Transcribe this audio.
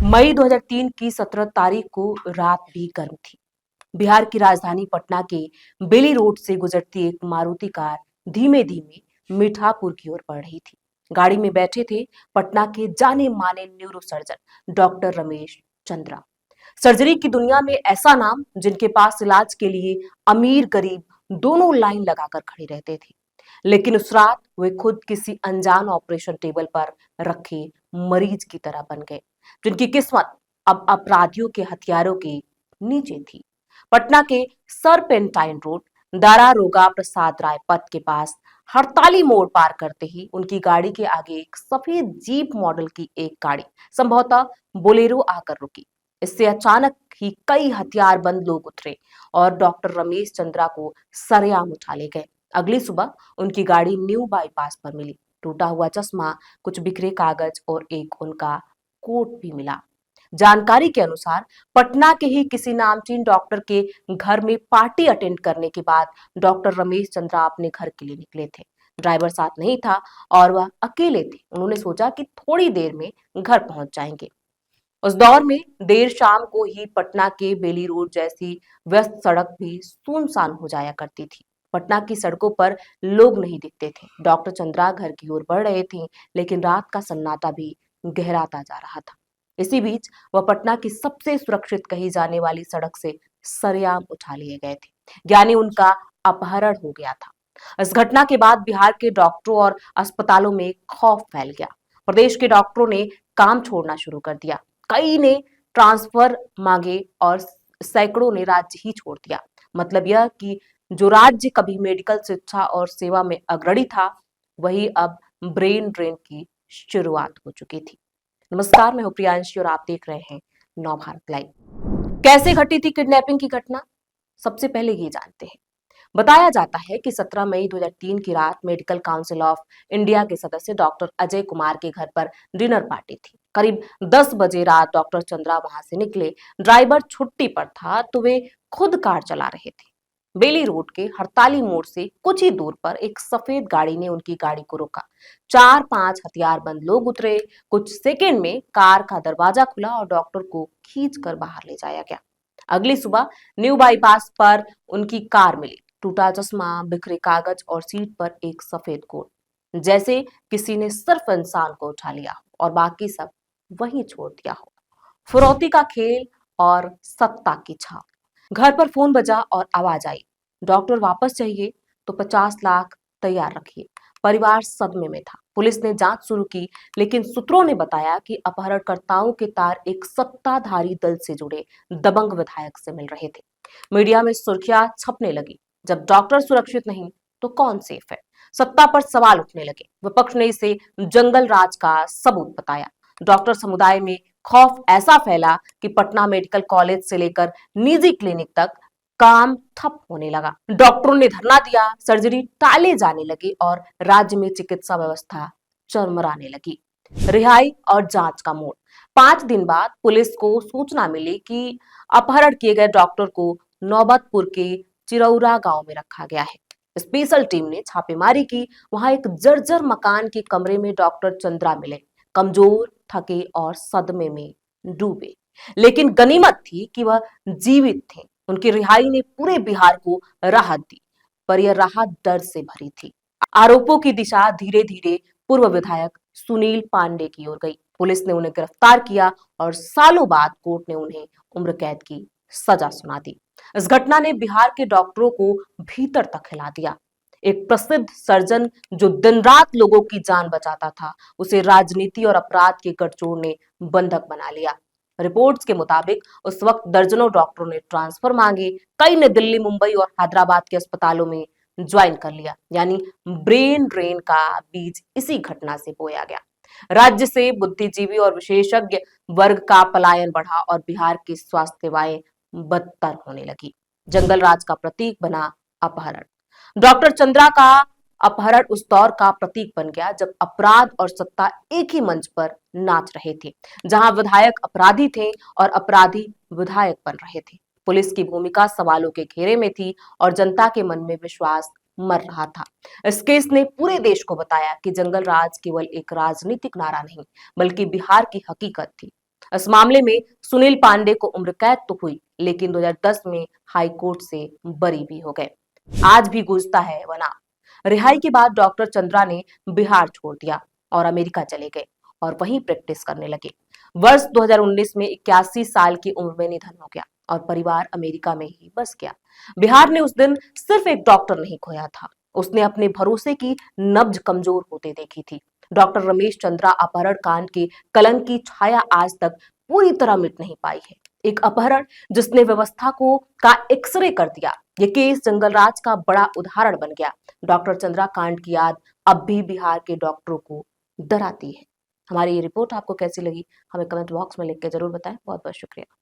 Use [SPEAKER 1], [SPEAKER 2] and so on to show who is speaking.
[SPEAKER 1] मई 2003 की 17 तारीख को रात भी गर्म थी। बिहार की राजधानी पटना के बेली रोड से गुजरती एक मारुति कार धीमे धीमे मीठापुर की ओर बढ़ रही थी। गाड़ी में बैठे थे पटना के जाने माने neuro surgeon doctor Ramesh Chandra. Surgery की दुनिया में ऐसा नाम जिनके पास इलाज के लिए अमीर गरीब दोनों लाइन लगाकर खड़े रहते थे। लेकिन उस रात वे खुद किसी अनजान ऑपरेशन टेबल पर रखे मरीज की तरह बन गए, जिनकी किस्मत अब अपराधियों के हथियारों के नीचे थी। पटना के सरपेंटाइन रोड दारारोगा प्रसाद राय पथ के पास हड़ताली मोड़ पार करते ही उनकी गाड़ी के आगे एक सफेद जीप मॉडल की एक गाड़ी, संभवतः बोलेरो, आकर रुकी। इससे अचानक ही कई हथियारबंद लोग उतरे और डॉक्टर रमेश चंद्रा को सरेआम उठा ले गए। अगली सुबह उनकी गाड़ी न्यू बाईपास पर मिली। टूटा हुआ चश्मा, कुछ बिखरे कागज और एक उनका कोट भी मिला। जानकारी के अनुसार पटना के ही किसी नामचीन डॉक्टर के घर में पार्टी अटेंड करने के बाद डॉक्टर रमेश चंद्रा अपने घर के लिए निकले थे। ड्राइवर साथ नहीं था और वह अकेले थे। उन्होंने सोचा कि थोड़ी देर में घर पहुंच जाएंगे। उस दौर में देर शाम को ही पटना के बेली रोड जैसी व्यस्त सड़क भी सुनसान हो जाया करती थी। पटना की सड़कों पर लोग नहीं दिखते थे। डॉक्टर चंद्रा घर की ओर बढ़ रहे थे, लेकिन रात का सन्नाटा भी गहराता जा रहा था। इसी बीच वह पटना की सबसे सुरक्षित कही जाने वाली सड़क से सरेआम उठा लिए गए थे, यानी उनका अपहरण हो गया था। इस घटना के बाद बिहार के डॉक्टरों और अस्पतालों में खौफ फैल गया। प्रदेश के डॉक्टरों ने काम छोड़ना शुरू कर दिया। कई ने ट्रांसफर मांगे और सैकड़ों ने राज्य ही छोड़ दिया। मतलब यह कि जो राज्य कभी मेडिकल शिक्षा और सेवा में अग्रणी था, वही अब ब्रेन ड्रेन की शुरुआत हो चुकी थी। नमस्कार, मैं हूं प्रियांशी और आप देख रहे हैं नवभारत लाइव। कैसे घटी थी किडनैपिंग की घटना, सबसे पहले ये जानते हैं। बताया जाता है कि 17 मई 2003 की रात मेडिकल काउंसिल ऑफ इंडिया के सदस्य डॉक्टर अजय कुमार के घर पर डिनर पार्टी थी। करीब 10 बजे रात डॉक्टर चंद्रा वहां से निकले। ड्राइवर छुट्टी पर था तो वे खुद कार चला रहे थे। बेली रोड के हड़ताली मोड़ से कुछ ही दूर पर एक सफेद गाड़ी ने उनकी गाड़ी को रोका। 4-5 हथियारबंद लोग उतरे। कुछ सेकेंड में कार का दरवाजा खुला और डॉक्टर को खींचकर बाहर ले जाया गया। अगली सुबह न्यू बाईपास पर उनकी कार मिली। टूटा चश्मा, बिखरे कागज और सीट पर एक सफेद कोट, जैसे किसी ने सिर्फ इंसान को उठा लिया और बाकी सब वहीं छोड़ दिया हो। फुरौती का खेल और सत्ता की छाप। घर पर फोन बजा और आवाज आई, डॉक्टर वापस चाहिए तो 50 लाख तैयार रखिए। परिवार सदमे में था। पुलिस ने जांच शुरू की, लेकिन सूत्रों ने बताया कि अपहरणकर्ताओं के तार एक सत्ताधारी दल से जुड़े दबंग विधायक से मिल रहे थे। मीडिया में सुर्खियां छपने लगी, जब डॉक्टर सुरक्षित नहीं तो कौन सेफ है। सत्ता पर सवाल उठने लगे। विपक्ष ने इसे जंगल राज का सबूत बताया। डॉक्टर समुदाय में खौफ ऐसा फैला कि पटना मेडिकल कॉलेज से लेकर निजी क्लिनिक तक काम ठप होने लगा। डॉक्टरों ने धरना दिया, सर्जरी टाले जाने लगी और राज्य में चिकित्सा व्यवस्था चरमराने लगी। रिहाई और जांच का मोड़। 5 दिन बाद पुलिस को सूचना मिली कि अपहरण किए गए डॉक्टर को नौबतपुर के चिरौरा गांव में रखा गया है। स्पेशल टीम ने छापेमारी की। वहां एक जर्जर मकान के कमरे में डॉक्टर चंद्रा मिले, कमजोर, थके और सदमे में डूबे। लेकिन गनीमत थी कि वह जीवित थे। उनकी रिहाई ने पूरे बिहार को राहत दी, पर यह राहत डर से भरी थी। आरोपों की दिशा धीरे धीरे पूर्व विधायक सुनील पांडे की ओर गई। पुलिस ने उन्हें गिरफ्तार किया और सालों बाद कोर्ट ने उन्हें उम्र कैद की सजा सुना दी। इस घटना ने बिहार के डॉक्टरों को भीतर तक हिला दिया। एक प्रसिद्ध सर्जन जो दिन रात लोगों की जान बचाता था, उसे राजनीति और अपराध के गठजोड़ ने बंधक बना लिया। रिपोर्ट्स के मुताबिक उस वक्त दर्जनों डॉक्टरों ने ट्रांसफर मांगे। कई ने दिल्ली, मुंबई और हैदराबाद के अस्पतालों में ज्वाइन कर लिया। यानी ब्रेन ड्रेन का बीज इसी घटना से बोया गया। राज्य से बुद्धिजीवी और विशेषज्ञ वर्ग का पलायन बढ़ा और बिहार की स्वास्थ्य सेवाएं बदतर होने लगी। जंगल राज का प्रतीक बना अपहरण। डॉक्टर चंद्रा का अपहरण उस दौर का प्रतीक बन गया जब अपराध और सत्ता एक ही मंच पर नाच रहे थे, जहां विधायक अपराधी थे और अपराधी विधायक बन रहे थे। पुलिस की भूमिका सवालों के घेरे में थी और जनता के मन में विश्वास मर रहा था। इस केस ने पूरे देश को बताया कि जंगल राज केवल एक राजनीतिक नारा नहीं, बल्कि बिहार की हकीकत थी। इस मामले में सुनील पांडे को उम्र कैद तो हुई, लेकिन 2010 में हाई कोर्ट से बरी भी हो गए। आज भी गूंजता है वह नाम। रिहाई के बाद डॉक्टर चंद्रा ने बिहार छोड़ दिया और अमेरिका चले गए और वहीं प्रैक्टिस करने लगे। वर्ष 2019 में 81 साल की उम्र में निधन हो गया और परिवार अमेरिका में ही बस गया। बिहार ने उस दिन सिर्फ एक डॉक्टर नहीं खोया था, उसने अपने भरोसे की नब्ज कमजोर होते देखी थी। डॉक्टर रमेश चंद्रा अपहरण कांड के कलंक की छाया आज तक पूरी तरह मिट नहीं पाई है। एक अपहरण जिसने व्यवस्था को का एक्सरे कर दिया। ये केस जंगलराज का बड़ा उदाहरण बन गया। डॉक्टर चंद्रा कांड की याद अब भी बिहार के डॉक्टरों को डराती है। हमारी ये रिपोर्ट आपको कैसी लगी, हमें कमेंट बॉक्स में लिख के जरूर बताएं। बहुत बहुत शुक्रिया।